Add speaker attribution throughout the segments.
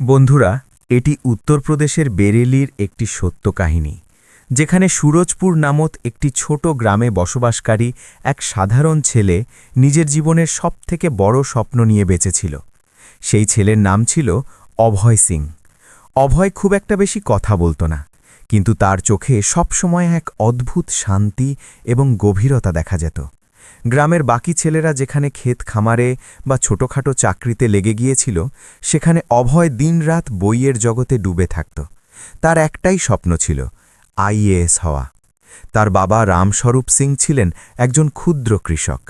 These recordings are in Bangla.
Speaker 1: বন্ধুরা, এটি উত্তরপ্রদেশের বেরেলির একটি সত্য কাহিনী, যেখানে সুরজপুর নামক একটি ছোট গ্রামে বসবাসকারী এক সাধারণ ছেলে নিজের জীবনের সবথেকে বড় স্বপ্ন নিয়ে বেঁচেছিল। সেই ছেলের নাম ছিল অভয় সিং। অভয় খুব একটা বেশি কথা বলতো না, কিন্তু তার চোখে সবসময় এক অদ্ভুত শান্তি এবং গভীরতা দেখা যেত। গ্রামের বাকি ছেলেরা যেখানে ক্ষেত খামারে বা ছোটখাটো চাকরিতে লেগে গিয়েছিল, সেখানে অভয় দিনরাত বইয়ের জগতে ডুবে থাকত। তার একটাই স্বপ্ন ছিল, আইএএস হওয়া। তার বাবা রামস্বরূপ সিং ছিলেন একজন ক্ষুদ্র কৃষক।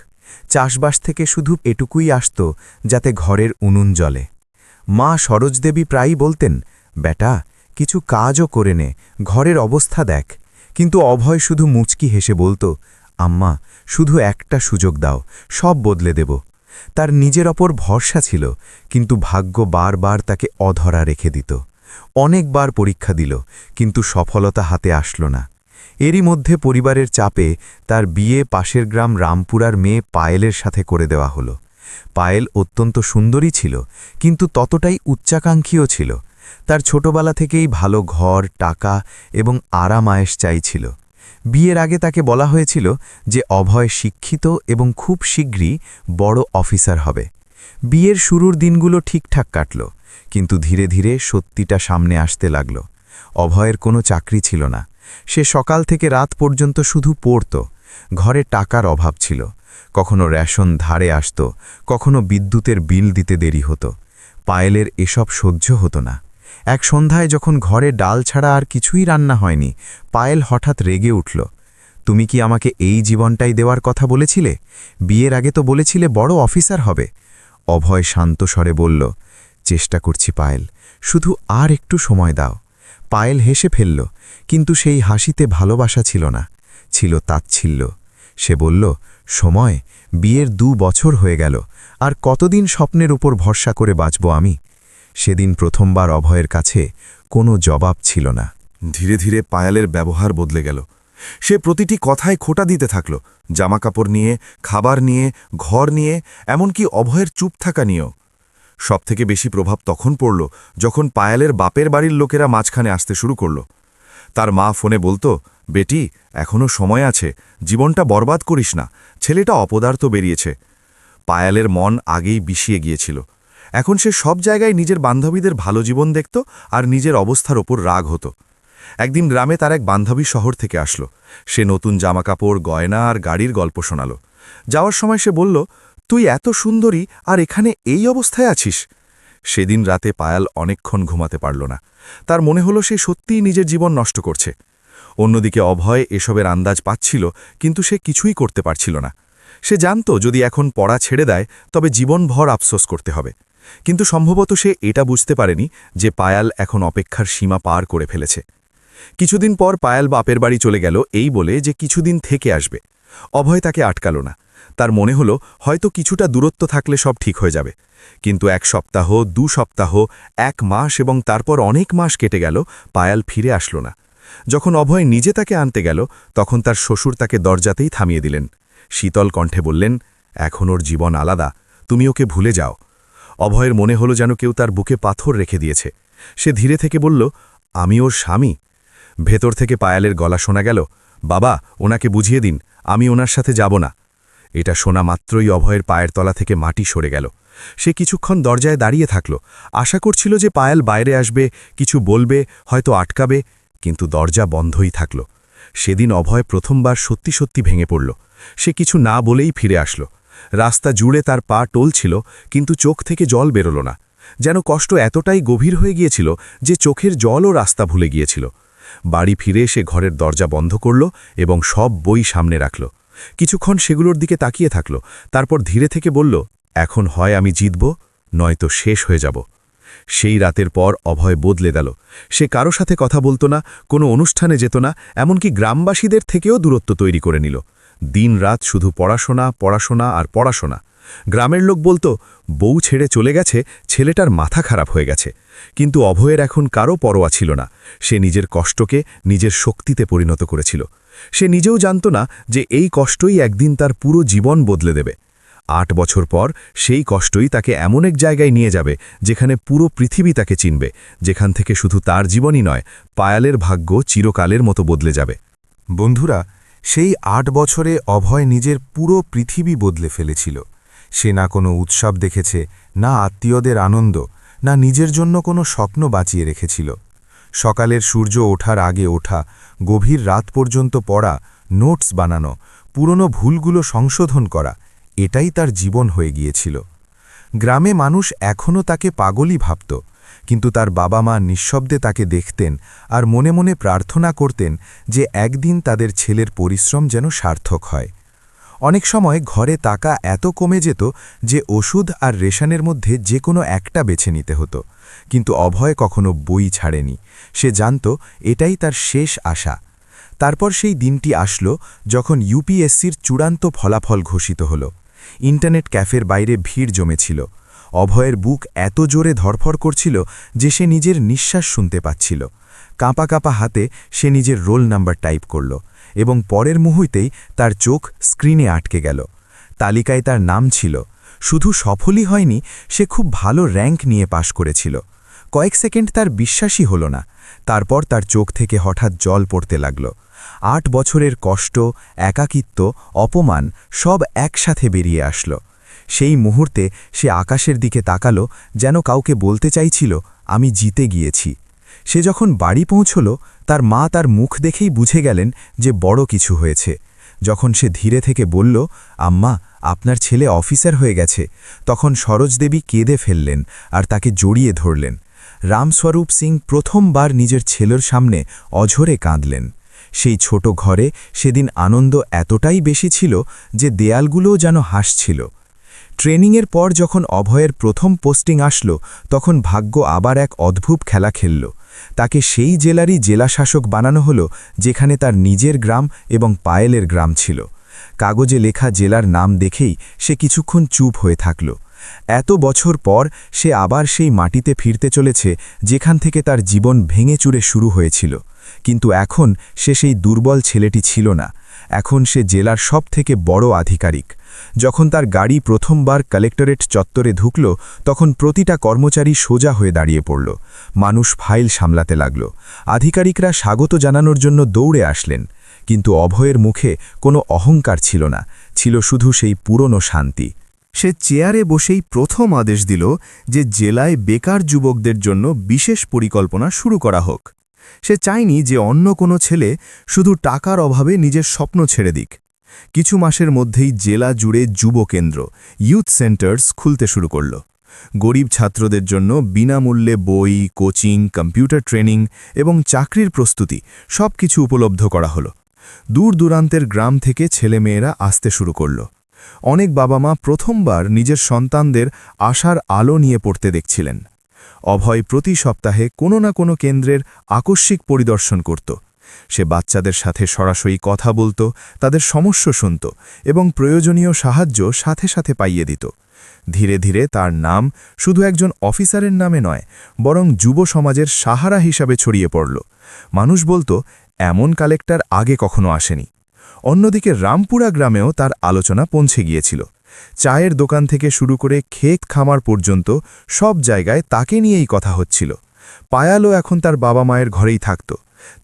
Speaker 1: চাষবাস থেকে শুধু এটুকুই আসত যাতে ঘরের উনুন জ্বলে। মা সরোজদেবী প্রায়ই বলতেন, বেটা, কিছু কাজও করে নে, ঘরের অবস্থা দেখ। কিন্তু অভয় শুধু মুচকি হেসে বলতো, আম্মা, শুধু একটা সুযোগ দাও, সব বদলে দেব। তার নিজের ওপর ভরসা ছিল, কিন্তু ভাগ্য বারবার তাকে অধরা রেখে দিত। অনেকবার পরীক্ষা দিল, কিন্তু সফলতা হাতে আসলো না। এরই মধ্যে পরিবারের চাপে তার বিয়ে পাশের গ্রাম রামপুরার মেয়ে পায়েলের সাথে করে দেওয়া হলো। পায়েল অত্যন্ত সুন্দরী ছিল, কিন্তু ততটাই উচ্চাকাঙ্ক্ষীও ছিল। তার ছোটবেলা থেকেই ভালো ঘর, টাকা এবং আরাম আয়েশ চাইছিল। বিয়ের আগে তাকে বলা হয়েছিল যে অভয় শিক্ষিত এবং খুব শীঘ্রই বড় অফিসার হবে। বিয়ের শুরুর দিনগুলো ঠিকঠাক কাটল, কিন্তু ধীরে ধীরে সত্যিটা সামনে আসতে লাগল। অভয়ের কোনো চাকরি ছিল না। সে সকাল থেকে রাত পর্যন্ত শুধু পড়ত। ঘরে টাকার অভাব ছিল। কখনো রেশন ধারে আসত, কখনো বিদ্যুতের বিল দিতে দেরি হতো। পায়েলের এসব সহ্য হতো না। এক সন্ধ্যায় যখন ঘরে ডাল ছাড়া আর কিছুই রান্না হয়নি, পায়েল হঠাৎ রেগে উঠল। তুমি কি আমাকে এই জীবনটাই দেওয়ার কথা বলেছিলে? বিয়ের আগে তো বলেছিলে বড় অফিসার হবে। অভয় শান্ত স্বরে বলল, চেষ্টা করছি পায়েল, শুধু আর একটু সময় দাও। পায়েল হেসে ফেলল, কিন্তু সেই হাসিতে ভালোবাসা ছিল না, ছিল তাচ্ছিল্য। সে বলল, সময়, বিয়ের 2 বছর হয়ে গেল, আর কতদিন স্বপ্নের উপর ভরসা করে বাঁচব আমি? সেদিন প্রথমবার অভয়ের কাছে কোনো জবাব ছিল না।
Speaker 2: ধীরে ধীরে পায়েলের ব্যবহার বদলে গেল। সে প্রতিটি কথায় খোঁটা দিতে থাকল, জামাকাপড় নিয়ে, খাবার নিয়ে, ঘর নিয়ে, এমনকি অভয়ের চুপ থাকা নিয়েও। সবথেকে বেশি প্রভাব তখন পড়ল যখন পায়েলের বাপের বাড়ির লোকেরা মাঝখানে আসতে শুরু করল। তার মা ফোনে বলতো, বেটি, এখনও সময় আছে, জীবনটা বরবাদ করিস না, ছেলেটা অপদার্থ বেরিয়েছে। পায়েলের মন আগেই বিষিয়ে গিয়েছিল। এখন সে সব জায়গায় নিজের বান্ধবীদের ভালো জীবন দেখত আর নিজের অবস্থার ওপর রাগ হতো। একদিন গ্রামে তার এক বান্ধবী শহর থেকে আসলো। সে নতুন জামাকাপড়, গয়না আর গাড়ির গল্প শোনাল। যাওয়ার সময় সে বলল, তুই এত সুন্দরী আর এখানে এই অবস্থায় আছিস। সেদিন রাতে পায়েল অনেকক্ষণ ঘুমাতে পারল না। তার মনে হলো সে সত্যিই নিজের জীবন নষ্ট করছে। অন্যদিকে অভয় এসবের আন্দাজ পাচ্ছিল, কিন্তু সে কিছুই করতে পারছিল না। সে জানত যদি এখন পড়া ছেড়ে দেয় তবে জীবনভর আফসোস করতে হবে। কিন্তু সম্ভবত সে এটা বুঝতে পারেনি যে পায়েল এখন অপেক্ষার সীমা পার করে ফেলেছে। কিছুদিন পর পায়েল বাপের বাড়ি চলে গেল এই বলে যে কিছুদিন থেকে আসবে। অভয় তাকে আটকাল না। তার মনে হলো হয়তো কিছুটা দূরত্ব থাকলে সব ঠিক হয়ে যাবে। কিন্তু 1 সপ্তাহ, 2 সপ্তাহ, 1 মাস এবং তারপর অনেক মাস কেটে গেল, পায়েল ফিরে আসলো না। যখন অভয় নিজে তাকে আনতে গেল, তখন তার শ্বশুর তাকে দরজাতেই থামিয়ে দিলেন। শীতল কণ্ঠে বললেন, এখন ওর জীবন আলাদা, তুমি ওকে ভুলে যাও। অভয়ের মনে হলো যেন কেউ তার বুকে পাথর রেখে দিয়েছে। সে ধীরে থেকে বলল, আমি ওর স্বামী। ভেতর থেকে পায়েলের গলা শোনা গেল, বাবা, ওনাকে বুঝিয়ে দিন, আমি ওনার সাথে যাব না। এটা শোনা মাত্রই অভয়ের পায়ের তলা থেকে মাটি সরে গেল। সে কিছুক্ষণ দরজায় দাঁড়িয়ে থাকল, আশা করছিল যে পায়েল বাইরে আসবে, কিছু বলবে, হয়তো আটকাবে, কিন্তু দরজা বন্ধই থাকল। সেদিন অভয় প্রথমবার সত্যি সত্যি ভেঙে পড়ল। সে কিছু না বলেই ফিরে আসলো। রাস্তা জুড়ে তার পা টলছিল, কিন্তু চোখ থেকে জল বেরোল না। যেন কষ্ট এতটাই গভীর হয়ে গিয়েছিল যে চোখের জলও রাস্তা ভুলে গিয়েছিল। বাড়ি ফিরে সে ঘরের দরজা বন্ধ করল এবং সব বই সামনে রাখল। কিছুক্ষণ সেগুলোর দিকে তাকিয়ে থাকল, তারপর ধীরে থেকে বলল, এখন হয় আমি জিতব, নয়তো শেষ হয়ে যাব। সেই রাতের পর অভয় বদলে গেল। সে কারো সাথে কথা বলতো না, কোনো অনুষ্ঠানে যেত না, এমনকি গ্রামবাসীদের থেকেও দূরত্ব তৈরি করে নিল। দিন-রাত শুধু পড়াশোনা, পড়াশোনা আর পড়াশোনা। গ্রামের লোক বলতো, বউ ছেড়ে চলে গেছে, ছেলেটার মাথা খারাপ হয়ে গেছে। কিন্তু অভয়ের এখন কারো পরোয়া ছিল না। সে নিজের কষ্টকে নিজের শক্তিতে পরিণত করেছিল। সে নিজেও জানত না যে এই কষ্টই একদিন তার পুরো জীবন বদলে দেবে। 8 বছর পর সেই কষ্টই তাকে এমন এক জায়গায় নিয়ে যাবে যেখানে পুরো পৃথিবী তাকে চিনবে, যেখান থেকে শুধু তার জীবনই নয়, পায়ালের ভাগ্য চিরকালের মতো বদলে যাবে। বন্ধুরা, সেই 8 বছরে অভয় নিজের পুরো পৃথিবী বদলে ফেলেছিল। সে না কোনো উৎসব দেখেছে, না আত্মীয়দের আনন্দ, না নিজের জন্য কোনো স্বপ্ন বাঁচিয়ে রেখেছিল। সকালের সূর্য ওঠার আগে ওঠা, গভীর রাত পর্যন্ত পড়া, নোটস বানানো, পুরনো ভুলগুলো সংশোধন করা, এটাই তার জীবন হয়ে গিয়েছিল। গ্রামে মানুষ এখনও তাকে পাগলই ভাবত, কিন্তু তার বাবা মা নিঃশব্দে তাকে দেখতেন আর মনে মনে প্রার্থনা করতেন যে একদিন তাদের ছেলের পরিশ্রম যেন সার্থক হয়। অনেক সময় ঘরে টাকা এত কমে যেত যে ওষুধ আর রেশনের মধ্যে যে কোনো একটা বেছে নিতে হতো, কিন্তু অভয় কখনো বই ছাড়েনি। সে জানত এটাই তার শেষ আশা। তারপর সেই দিনটি আসলো যখন ইউপিএসসির চূড়ান্ত ফলাফল ঘোষিত হল। ইন্টারনেট ক্যাফের বাইরে ভিড় জমেছিল। অভয়ের বুক এত জোরে ধড়ফড় করছিল যে সে নিজের নিঃশ্বাস শুনতে পাচ্ছিল। কাঁপা কাঁপা হাতে সে নিজের রোল নাম্বার টাইপ করল এবং পরের মুহূর্তেই তার চোখ স্ক্রিনে আটকে গেল। তালিকায় তার নাম ছিল। শুধু সফলই হয়নি, সে খুব ভালো র্যাঙ্ক নিয়ে পাশ করেছিল। কয়েক সেকেন্ড তার বিশ্বাসই হল না। তারপর তার চোখ থেকে হঠাৎ জল পড়তে লাগল। 8 বছরের কষ্ট, একাকিত্ব, অপমান সব একসাথে বেরিয়ে আসলো। সেই মুহূর্তে সে আকাশের দিকে তাকালো, যেন কাউকে বলতে চাইছিল, আমি জিতে গিয়েছি। সে যখন বাড়ি পৌঁছল, তার মা তার মুখ দেখেই বুঝে গেলেন যে বড় কিছু হয়েছে। যখন সে ধীরে থেকে বলল, আম্মা, আপনার ছেলে অফিসার হয়ে গেছে, তখন সরোজ দেবী কেঁদে ফেললেন আর তাকে জড়িয়ে ধরলেন। রামস্বরূপ সিং প্রথমবার নিজের ছেলের সামনে অঝরে কাঁদলেন। সেই ছোট ঘরে সেদিন আনন্দ এতটাই বেশি ছিল যে দেয়ালগুলোও যেন হাসছিল। ট্রেনিংয়ের পর যখন অভয়ের প্রথম পোস্টিং আসলো, তখন ভাগ্য আবার এক অদ্ভুত খেলা খেলল। তাকে সেই জেলারই জেলাশাসক বানানো হলো যেখানে তার নিজের গ্রাম এবং পায়েলের গ্রাম ছিল। কাগজে লেখা জেলার নাম দেখেই সে কিছুক্ষণ চুপ হয়ে থাকল। এত বছর পর সে আবার সেই মাটিতে ফিরতে চলেছে যেখান থেকে তার জীবন ভেঙে চুরে শুরু হয়েছিল। কিন্তু এখন সে সেই দুর্বল ছেলেটি ছিল না। এখন সে জেলার সবথেকে বড় আধিকারিক। যখন তার গাড়ি প্রথমবার কালেক্টরেট চত্বরে ঢুকল, তখন প্রতিটা কর্মচারী সোজা হয়ে দাঁড়িয়ে পড়ল। মানুষ ফাইল সামলাতে লাগল। আধিকারিকরা স্বাগত জানানোর জন্য দৌড়ে আসলেন। কিন্তু অভয়ের মুখে কোনো অহংকার ছিল না, ছিল শুধু সেই পুরনো শান্তি।
Speaker 3: সে চেয়ারে বসেই প্রথম আদেশ দিল যে জেলায় বেকার যুবকদের জন্য বিশেষ পরিকল্পনা শুরু করা হোক। সে চায়নি যে অন্য কোনো ছেলে শুধু টাকার অভাবে নিজের স্বপ্ন ছেড়ে দিক। কিছু মাসের মধ্যেই জেলা জুড়ে যুব কেন্দ্র, ইউথ সেন্টার্স খুলতে শুরু করল। গরিব ছাত্রদের জন্য বিনামূল্যে বই, কোচিং, কম্পিউটার ট্রেনিং এবং চাকরির প্রস্তুতি সব কিছু উপলব্ধ করা হলো। দূর দূরান্তের গ্রাম থেকে ছেলেমেয়েরা আসতে শুরু করল। অনেক বাবা মা প্রথমবার নিজের সন্তানদের আশার আলো নিয়ে পড়তে দেখছিলেন। অভয় প্রতি সপ্তাহে কোনো না কোনো কেন্দ্রের আকস্মিক পরিদর্শন করত। সে বাচ্চাদের সাথে সরাসরি কথা বলত, তাদের সমস্যা শুনত এবং প্রয়োজনীয় সাহায্য সাথে সাথে পাইয়ে দিত। ধীরে ধীরে তার নাম শুধু একজন অফিসারের নামে নয়, বরং যুব সমাজের সাহারা হিসাবে ছড়িয়ে পড়ল। মানুষ বলতো, এমন কালেক্টর আগে কখনো আসেনি। অন্যদিকে রামপুরা গ্রামেও তার আলোচনা পৌঁছে গিয়েছিল। চায়ের দোকান থেকে শুরু করে ক্ষেত খামার পর্যন্ত সব জায়গায় তাকে নিয়েই কথা হচ্ছিল। পায়ালও এখন তার বাবা মায়ের ঘরেই থাকত।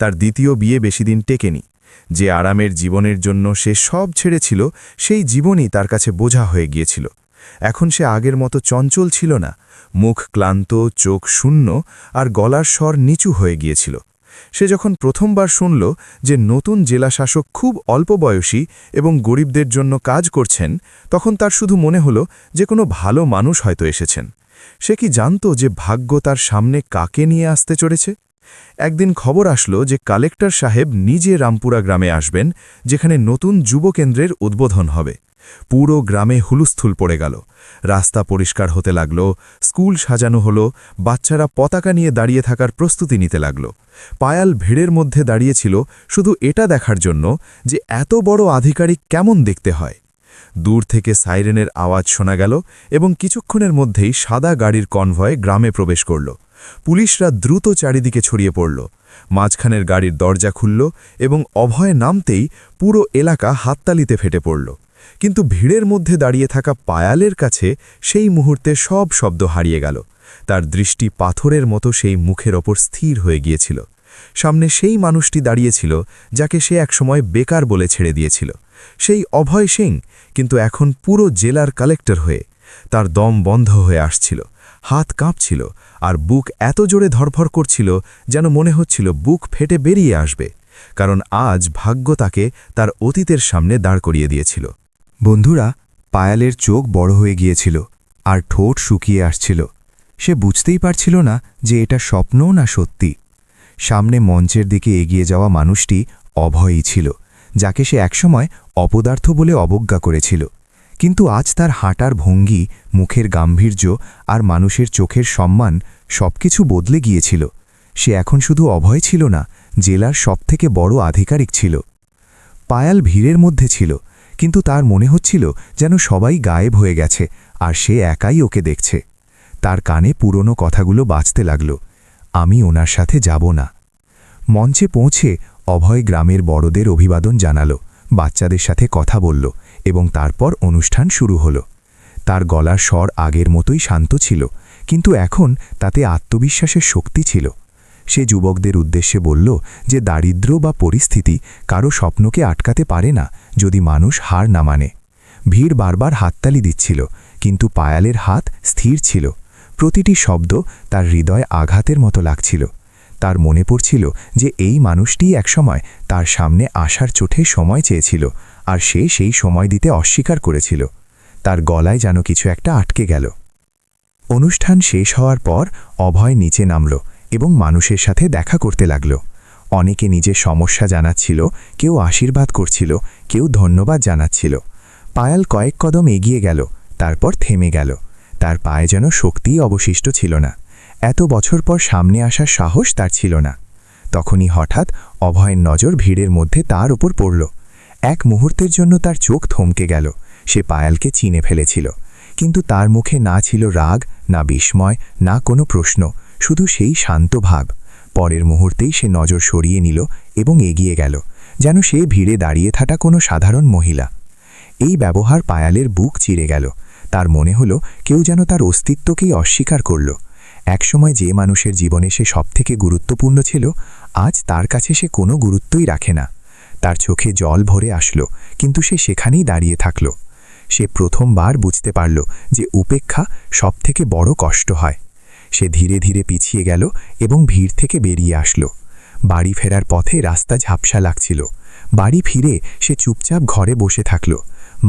Speaker 3: তার দ্বিতীয় বিয়ে বেশিদিন টেকেনি। যে আরামের জীবনের জন্য সে সব ছেড়েছিল, সেই জীবনই তার কাছে বোঝা হয়ে গিয়েছিল। এখন সে আগের মতো চঞ্চল ছিল না। মুখ ক্লান্ত, চোখ শূন্য আর গলার স্বর নিচু হয়ে গিয়েছিল। সে যখন প্রথমবার শুনল যে নতুন জেলাশাসক খুব অল্প বয়সী এবং গরিবদের জন্য কাজ করছেন, তখন তার শুধু মনে হলো যে কোনো ভালো মানুষ হয়তো এসেছেন। সে কি জানত যে ভাগ্য তার সামনে কাকে নিয়ে আসতে চলেছে? একদিন খবর আসলো যে কালেক্টর সাহেব নিজে রামপুরা গ্রামে আসবেন, যেখানে নতুন যুব কেন্দ্রের উদ্বোধন হবে। পুরো গ্রামে হুলুস্থুল পড়ে গেল। রাস্তা পরিষ্কার হতে লাগল, স্কুল সাজানো হলো, বাচ্চারা পতাকা নিয়ে দাঁড়িয়ে থাকার প্রস্তুতি নিতে লাগল। পায়াল ভিড়ের মধ্যে দাঁড়িয়েছিল শুধু এটা দেখার জন্য যে এত বড় আধিকারিক কেমন দেখতে হয়। দূর থেকে সাইরেনের আওয়াজ শোনা গেল এবং কিছুক্ষণের মধ্যেই সাদা গাড়ির কনভয় গ্রামে প্রবেশ করল। পুলিশরা দ্রুত চারিদিকে ছড়িয়ে পড়ল। মাঝখানের গাড়ির দরজা খুলল এবং অভয় নামতেই পুরো এলাকা হাততালিতে ফেটে পড়ল। কিন্তু ভিড়ের মধ্যে দাঁড়িয়ে থাকা পায়ালের কাছে সেই মুহূর্তে সব শব্দ হারিয়ে গেল। তার দৃষ্টি পাথরের মতো সেই মুখের ওপর স্থির হয়ে গিয়েছিল। সামনে সেই মানুষটি দাঁড়িয়েছিল যাকে সে একসময় বেকার বলে ছেড়ে দিয়েছিল, সেই অভয় সিং, কিন্তু এখন পুরো জেলার কালেক্টর হয়ে। তার দম বন্ধ হয়ে আসছিল, হাত কাঁপছিল, আর বুক এত জোরে ধরফর করছিল যেন মনে হচ্ছিল বুক ফেটে বেরিয়ে আসবে, কারণ আজ ভাগ্য তাকে তার অতীতের সামনে দাঁড় করিয়ে দিয়েছিল। বন্ধুরা, পায়ালের চোখ বড় হয়ে গিয়েছিল আর ঠোঁট শুকিয়ে আসছিল। সে বুঝতেই পারছিল না যে এটা স্বপ্নও না সত্যি। সামনে মঞ্চের দিকে এগিয়ে যাওয়া মানুষটি অভয়ই ছিল, যাকে সে একসময় অপদার্থ বলে অবজ্ঞা করেছিল। কিন্তু আজ তার হাঁটার ভঙ্গি, মুখের গাম্ভীর্য আর মানুষের চোখের সম্মান সবকিছু বদলে গিয়েছিল। সে এখন শুধু অভয় ছিল না, জেলার সবথেকে বড় আধিকারিক ছিল। পায়াল ভিড়ের মধ্যে ছিল, কিন্তু তার মনে হচ্ছিল যেন সবাই গায়েব হয়ে গেছে আর সে একাই ওকে দেখছে। তার কানে পুরনো কথাগুলো বাজতে লাগল, আমি ওনার সাথে যাব না। মঞ্চে পৌঁছে অভয় গ্রামের বড়দের অভিবাদন জানালো, বাচ্চাদের সাথে কথা বলল এবং তারপর অনুষ্ঠান শুরু হলো। তার গলার স্বর আগের মতোই শান্ত ছিল, কিন্তু এখন তাতে আত্মবিশ্বাসের শক্তি ছিল। সে যুবকদের উদ্দেশ্যে বলল যে দারিদ্র্য বা পরিস্থিতি কারো স্বপ্নকে আটকাতে পারে না যদি মানুষ হার না মানে। ভিড় বারবার হাততালি দিচ্ছিল, কিন্তু পায়ালের হাত স্থির ছিল। প্রতিটি শব্দ তার হৃদয় আঘাতের মতো লাগছিল। তার মনে পড়ছিল যে এই মানুষটিই একসময় তার সামনে আসার চোটে সময় চেয়েছিল, আর সে সেই সময় দিতে অস্বীকার করেছিল। তার গলায় যেন কিছু একটা আটকে গেল। অনুষ্ঠান শেষ হওয়ার পর অভয় নিচে নামল এবং মানুষের সাথে দেখা করতে লাগল। অনেকে নিজের সমস্যা জানাচ্ছিল, কেউ আশীর্বাদ করছিল, কেউ ধন্যবাদ জানাচ্ছিল। পায়াল কয়েক কদম এগিয়ে গেল, তারপর থেমে গেল। তার পায়ে যেন শক্তিই অবশিষ্ট ছিল না। এত বছর পর সামনে আসার সাহস তার ছিল না। তখনই হঠাৎ অভয়ের নজর ভিড়ের মধ্যে তার উপর পড়ল। এক মুহূর্তের জন্য তার চোখ থমকে গেল। সে পায়ালকে চিনে ফেলেছিল, কিন্তু তার মুখে না ছিল রাগ, না বিস্ময়, না কোনো প্রশ্ন, শুধু সেই শান্ত ভাব। পরের মুহূর্তেই সে নজর সরিয়ে নিল এবং এগিয়ে গেল, যেন সে ভিড়ে দাঁড়িয়ে থাকা কোনো সাধারণ মহিলা। এই ব্যবহার পায়ালের বুক চিরে গেল। তার মনে হলো কেউ যেন তার অস্তিত্বকেই অস্বীকার করল। একসময় যে মানুষের জীবনে সে সবথেকে গুরুত্বপূর্ণ ছিল, আজ তার কাছে সে কোনো গুরুত্বই রাখে না। তার চোখে জল ভরে আসলো, কিন্তু সে সেখানেই দাঁড়িয়ে থাকল। সে প্রথমবার বুঝতে পারল যে উপেক্ষা সবথেকে বড় কষ্ট হয়। সে ধীরে ধীরে পিছিয়ে গেল এবং ভিড় থেকে বেরিয়ে আসলো। বাড়ি ফেরার পথে রাস্তা ঝাপসা লাগছিল। বাড়ি ফিরে সে চুপচাপ ঘরে বসে থাকল।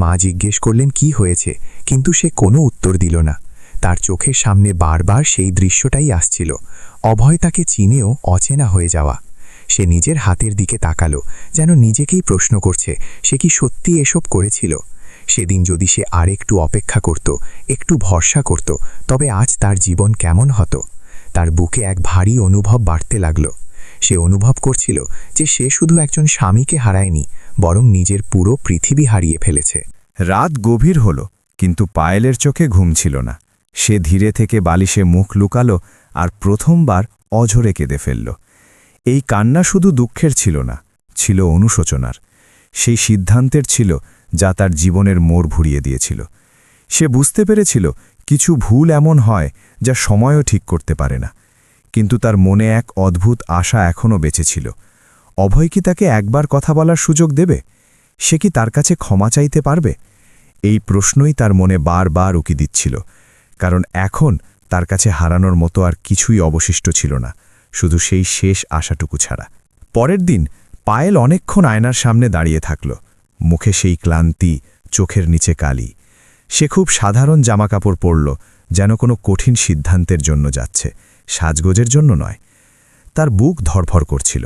Speaker 3: মা জিজ্ঞেস করলেন কি হয়েছে, কিন্তু সে কোনো উত্তর দিল না। তার চোখের সামনে বারবার সেই দৃশ্যটাই আসছিল, অভয় তাকে চিনেও অচেনা হয়ে যাওয়া। সে নিজের হাতের দিকে তাকালো, যেন নিজেকেই প্রশ্ন করছে সে কি সত্যি এসব করেছিল। সেদিন যদি সে আর একটু অপেক্ষা করত, একটু ভরসা করত, তবে আজ তার জীবন কেমন হতো। তার বুকে এক ভারী অনুভব বাড়তে লাগল। সে অনুভব করছিল যে সে শুধু একজন স্বামীকে হারায়নি, বরং নিজের পুরো পৃথিবী হারিয়ে ফেলেছে।
Speaker 1: রাত গভীর হল, কিন্তু পায়েলের চোখে ঘুম ছিল না। সে ধীরে থেকে বালিশে মুখ লুকালো আর প্রথমবার অঝরে কেঁদে ফেলল। এই কান্না শুধু দুঃখের ছিল না, ছিল অনুশোচনার। সেই সিদ্ধান্তের ছিল যা তার জীবনের মোড় ঘুরিয়ে দিয়েছিল। সে বুঝতে পেরেছিল কিছু ভুল এমন হয় যা সময়ও ঠিক করতে পারে না, কিন্তু তার মনে এক অদ্ভুত আশা এখনও বেঁচে ছিল। অভয় কি তাকে একবার কথা বলার সুযোগ দেবে? সে কি তার কাছে ক্ষমা চাইতে পারবে? এই প্রশ্নই তার মনে বারবার উকি দিচ্ছিল, কারণ এখন তার কাছে হারানোর মতো আর কিছুই অবশিষ্ট ছিল না, শুধু সেই শেষ আশাটুকু ছাড়া। পরের দিন পায়েল অনেকক্ষণ আয়নার সামনে দাঁড়িয়ে থাকল। মুখে সেই ক্লান্তি, চোখের নিচে কালি। সে খুব সাধারণ জামাকাপড় পরল, যেন কোনো কঠিন সিদ্ধান্তের জন্য যাচ্ছে, সাজগোজের জন্য নয়। তার বুক ধরফর করছিল।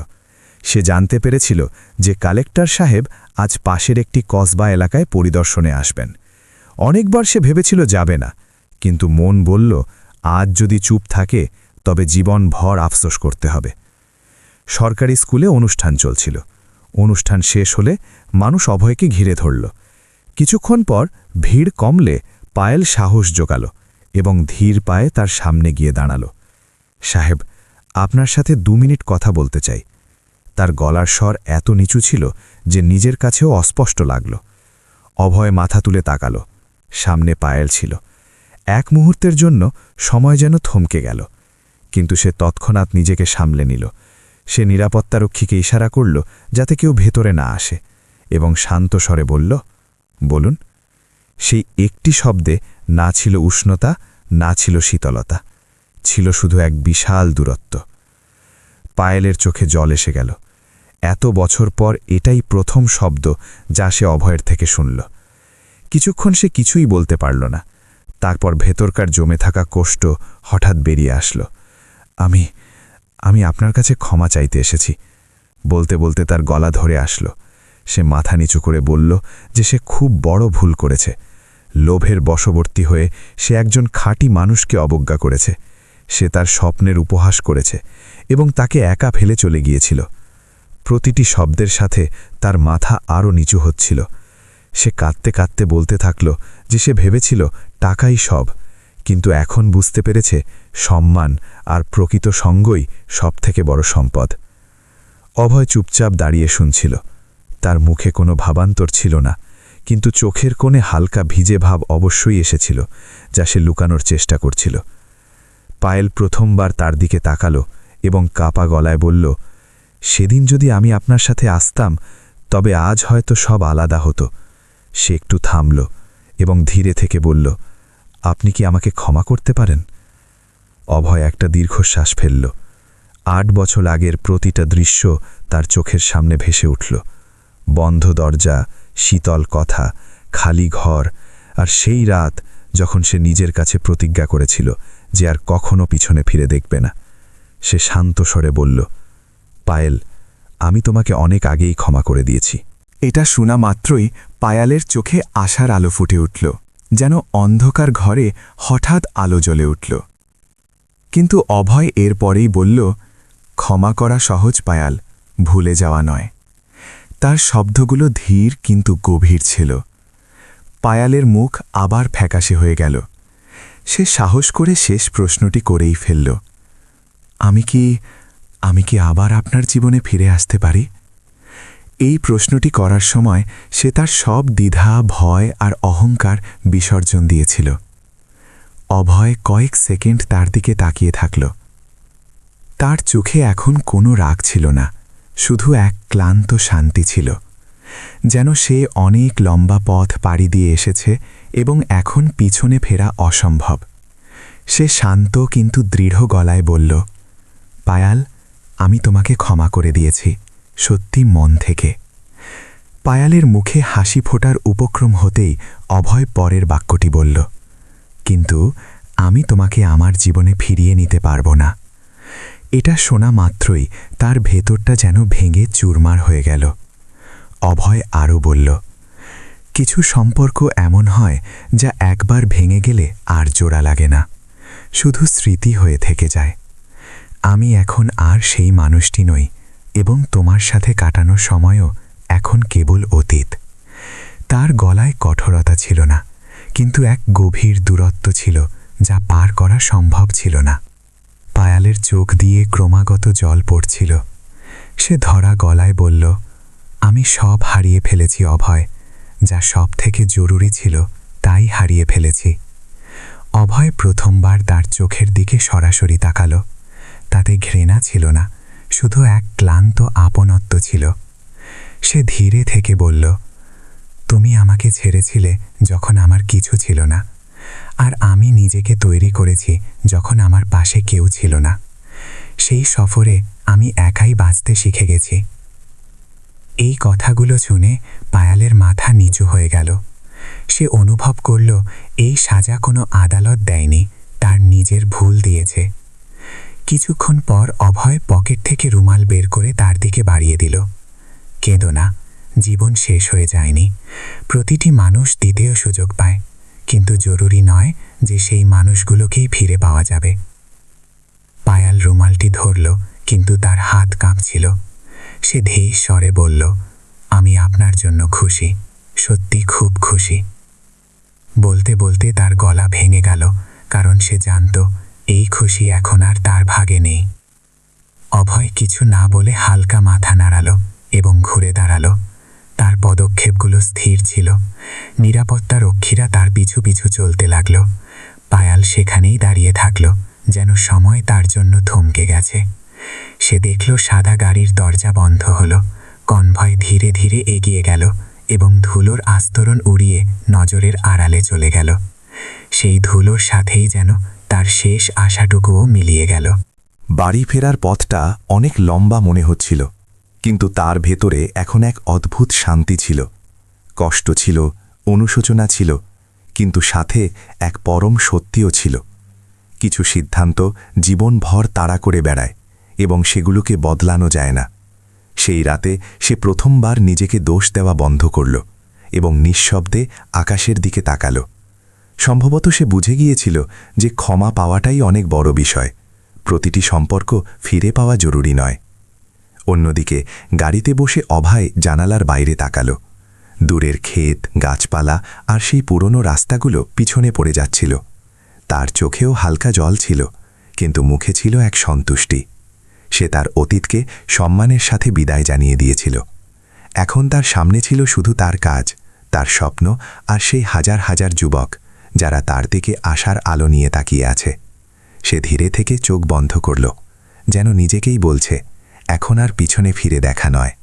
Speaker 1: সে জানতে পেরেছিল যে কালেক্টর সাহেব আজ পাশের একটি কসবা এলাকায় পরিদর্শনে আসবেন। অনেকবার সে ভেবেছিল যাবে না, কিন্তু মন বলল আজ যদি চুপ থাকে তবে জীবন ভর আফসোস করতে হবে। সরকারি স্কুলে অনুষ্ঠান চলছিল। অনুষ্ঠান শেষ হলে মানুষ অভয়কে ঘিরে ধরল। কিছুক্ষণ পর ভিড় কমলে পায়েল সাহস জোগাল এবং ধীর পায়ে তার সামনে গিয়ে দাঁড়াল। সাহেব, আপনার সাথে 2 মিনিট কথা বলতে চাই। তার গলার স্বর এত নিচু ছিল যে নিজের কাছেও অস্পষ্ট লাগল।
Speaker 3: অভয় মাথা তুলে তাকালো। সামনে পায়েল ছিল। এক মুহূর্তের জন্য সময় যেন থমকে গেল, কিন্তু সে তৎক্ষণাৎ নিজেকে সামলে নিল। সে নিরাপত্তারক্ষীকে ইশারা করল যাতে কেউ ভেতরে না আসে, এবং শান্ত স্বরে বলল, বলুন। সেই একটি শব্দে না ছিল উষ্ণতা, না ছিল শীতলতা, ছিল শুধু এক বিশাল দূরত্ব। পায়েলের চোখে জল এসে গেল। এত বছর পর এটাই প্রথম শব্দ যা সে অভয়ের থেকে শুনল। কিছুক্ষণ সে কিছুই বলতে পারল না। তারপর ভেতরকার জমে থাকা কষ্ট হঠাৎ বেরিয়ে আসলো। আমি আপনার কাছে ক্ষমা চাইতে এসেছি। বলতে বলতে তার গলা ধরে আসলো। সে মাথা নিচু করে বলল যে সে খুব বড় ভুল করেছে। লোভের বশবর্তী হয়ে সে একজন খাঁটি মানুষকে অবজ্ঞা করেছে। সে তার স্বপ্নের উপহাস করেছে এবং তাকে একা ফেলে চলে গিয়েছিল। প্রতিটি শব্দের সাথে তার মাথা আরও নিচু হচ্ছিল। সে কাঁদতে কাঁদতে বলতে থাকল যে সে ভেবেছিল টাকাই সব, কিন্তু এখন বুঝতে পেরেছে সম্মান আর প্রকৃত সঙ্গই সবথেকে বড় সম্পদ। অভয় চুপচাপ দাঁড়িয়ে শুনছিল। তার মুখে কোনো ভাবান্তর ছিল না, কিন্তু চোখের কোণে হালকা ভিজে ভাব অবশ্যই এসেছিল, যা সে লুকানোর চেষ্টা করছিল। পায়েল প্রথমবার তার দিকে তাকালো এবং কাপা গলায় বলল, সেদিন যদি আমি আপনার সাথে আসতাম তবে আজ হয়তো সব আলাদা হতো। সে একটু থামল এবং ধীরে থেকে বলল, আপনি কি আমাকে ক্ষমা করতে পারেন? অভয় একটা দীর্ঘশ্বাস ফেলল। 8 বছর আগের প্রতিটা দৃশ্য তার চোখের সামনে ভেসে উঠল। বন্ধ দরজা, শীতল কথা, খালি ঘর, আর সেই রাত যখন সে নিজের কাছে প্রতিজ্ঞা করেছিল যে আর কখনো পিছনে ফিরে দেখবে না। সে শান্ত স্বরে বলল, পায়েল, আমি তোমাকে অনেক আগেই ক্ষমা করে দিয়েছি।
Speaker 4: এটা শোনা মাত্রই পায়ালের চোখে আশার আলো ফুটে উঠল, যেন অন্ধকার ঘরে হঠাৎ আলো জ্বলে উঠল। কিন্তু অভয় এর পরেই বলল, ক্ষমা করা সহজ পায়াল, ভুলে যাওয়া নয়। তার শব্দগুলো ধীর কিন্তু গভীর ছিল। পায়ালের মুখ আবার ফ্যাকাশে হয়ে গেল। সে সাহস করে শেষ প্রশ্নটি করেই ফেলল, আমি কি আবার আপনার জীবনে ফিরে আসতে পারি? এই প্রশ্নটি করার সময় সে তার সব দ্বিধা, ভয় আর অহংকার বিসর্জন দিয়েছিল। অভয় কয়েক সেকেন্ড তার দিকে তাকিয়ে থাকল। তার চোখে এখন কোনো রাগ ছিল না, শুধু এক ক্লান্ত শান্তি ছিল, যেন সে অনেক লম্বা পথ পাড়ি দিয়ে এসেছে এবং এখন পিছনে ফেরা অসম্ভব। সে শান্ত কিন্তু দৃঢ় গলায় বলল, পায়াল, আমি তোমাকে ক্ষমা করে দিয়েছি, সত্যি মন থেকে। পায়ালের মুখে হাসি ফোটার উপক্রম হতেই অভয় পরের বাক্যটি বলল, কিন্তু আমি তোমাকে আমার জীবনে ফিরিয়ে নিতে পারব না। এটা শোনা মাত্রই তার ভেতরটা যেন ভেঙে চুরমার হয়ে গেল। অভয় আরও বলল, কিছু সম্পর্ক এমন হয় যা একবার ভেঙে গেলে আর জোড়া লাগে না, শুধু স্মৃতি হয়ে থেকে যায়। আমি এখন আর সেই মানুষটি নই এবং তোমার সাথে কাটানো সময়ও এখন কেবল অতীত। তার গলায় কঠোরতা ছিল না, কিন্তু এক গভীর দূরত্ব ছিল যা পার করা সম্ভব ছিল না। পায়ালের চোখ দিয়ে ক্রমাগত জল পড়ছিল। সে ধরা গলায় বলল, আমি সব হারিয়ে ফেলেছি অভয়, যা সব থেকে জরুরি ছিল তাই হারিয়ে ফেলেছি। অভয় প্রথমবার তার চোখের দিকে সরাসরি তাকালো। তাতে ঘৃণা ছিল না, শুধু এক ক্লান্ত আপনত্ব ছিল। সে ধীরে থেকে বলল, তুমি আমাকে ছেড়েছিলে যখন আমার কিছু ছিল না, আর আমি নিজেকে তৈরি করেছি যখন আমার পাশে কেউ ছিল না। সেই সফরে আমি একাই বাঁচতে শিখে গেছি। এই কথাগুলো শুনে পায়ালের মাথা নিচু হয়ে গেল। সে অনুভব করল এই সাজা কোনো আদালত দেয়নি, তার নিজের ভুল দিয়েছে। কিছুক্ষণ পর অভয় পকেট থেকে রুমাল বের করে তার দিকে বাড়িয়ে দিল। কেঁদো না, জীবন শেষ হয়ে যায়নি। প্রতিটি মানুষ দ্বিতীয় সুযোগ পায়, কিন্তু জরুরি নয় যে সেই মানুষগুলোকেই ফিরে পাওয়া যাবে। পায়াল রুমালটি ধরল, কিন্তু তার হাত কাঁপছিল। সে ধীর স্বরে বলল, আমি আপনার জন্য খুশি, সত্যি খুব খুশি। বলতে বলতে তার গলা ভেঙে গেল, কারণ সে জানত এই খুশি এখন আর তার ভাগে নেই। অভয় কিছু না বলে হালকা মাথা নাড়াল এবং ঘুরে দাঁড়াল।
Speaker 5: তার পদক্ষেপগুলো স্থির ছিল। নিরাপত্তা রক্ষীরা তার পিছু পিছু চলতে লাগল। পায়াল সেখানেই দাঁড়িয়ে থাকল, যেন সময় তার জন্য থমকে গেছে। সে দেখল সাদা গাড়ির দরজা বন্ধ হল। কনভয় ধীরে ধীরে এগিয়ে গেল এবং ধুলোর আস্তরণ উড়িয়ে নজরের আড়ালে চলে গেল। সেই ধুলোর সাথেই যেন তার শেষ আশাটুকুও মিলিয়ে গেল।
Speaker 3: বাড়ি ফেরার পথটা অনেক লম্বা মনে হচ্ছিল, কিন্তু তার ভেতরে এখন এক অদ্ভুত শান্তি ছিল। কষ্ট ছিল, অনুশোচনা ছিল, কিন্তু সাথে এক পরম সত্যিও ছিল। কিছু সিদ্ধান্ত জীবনভর তাড়া করে বেড়ায় এবং সেগুলোকে বদলানো যায় না। সেই রাতে সে প্রথমবার নিজেকে দোষ দেওয়া বন্ধ করল এবং নিঃশব্দে আকাশের দিকে তাকাল। সম্ভবত সে বুঝে গিয়েছিল যে ক্ষমা পাওয়াটাই অনেক বড় বিষয়। প্রতিটি সম্পর্ক ফিরে পাওয়া জরুরি নয়। অন্যদিকে গাড়িতে বসে অভয় জানালার বাইরে তাকাল। দূরের ক্ষেত, গাছপালা আর সেই পুরনো রাস্তাগুলো পিছনে পড়ে যাচ্ছিল। তার চোখেও হালকা জল ছিল, কিন্তু মুখে ছিল এক সন্তুষ্টি। সে তার অতীতকে সম্মানের সাথে বিদায় জানিয়ে দিয়েছিল। এখন তার সামনে ছিল শুধু তার কাজ, তার স্বপ্ন আর সেই হাজার হাজার যুবক যারা তার দিকে আশার আলো নিয়ে তাকিয়ে আছে। সে ধীরে থেকে চোখ বন্ধ করল, যেন নিজেকেই বলছে, এখন আর পিছনে ফিরে দেখা নয়।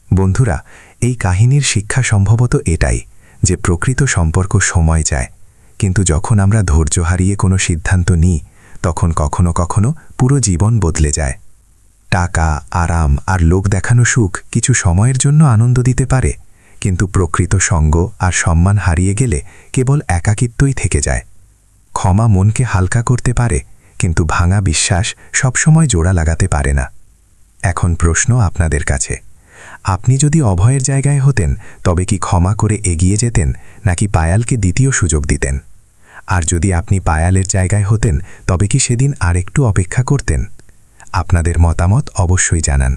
Speaker 3: বন্ধুরা, এই কাহিনীর শিক্ষা সম্ভবত এটাই যে প্রকৃত সম্পর্ক সময় চায়, কিন্তু যখন আমরা ধৈর্য হারিয়ে কোনো সিদ্ধান্ত নিই, তখন কখনো কখনো পুরো জীবন বদলে যায়। টাকা, আরাম আর লোক দেখানো সুখ কিছু সময়ের জন্য আনন্দ দিতে পারে, কিন্তু প্রকৃত সঙ্গ আর সম্মান হারিয়ে গেলে কেবল একাকিত্বই থেকে যায়। ক্ষমা মনকে হালকা করতে পারে, কিন্তু ভাঙা বিশ্বাস সবসময় জোড়া লাগাতে পারে না। এখন প্রশ্ন আপনাদের কাছে, আপনি যদি অভয়ের জায়গায় হতেন, তবে কি ক্ষমা করে এগিয়ে যেতেন, নাকি পায়ালকে দ্বিতীয় সুযোগ দিতেন? আর যদি আপনি পায়ালের জায়গায় হতেন, তবে কি সেদিন আরেকটু অপেক্ষা করতেন? আপনাদের মতামত অবশ্যই জানান।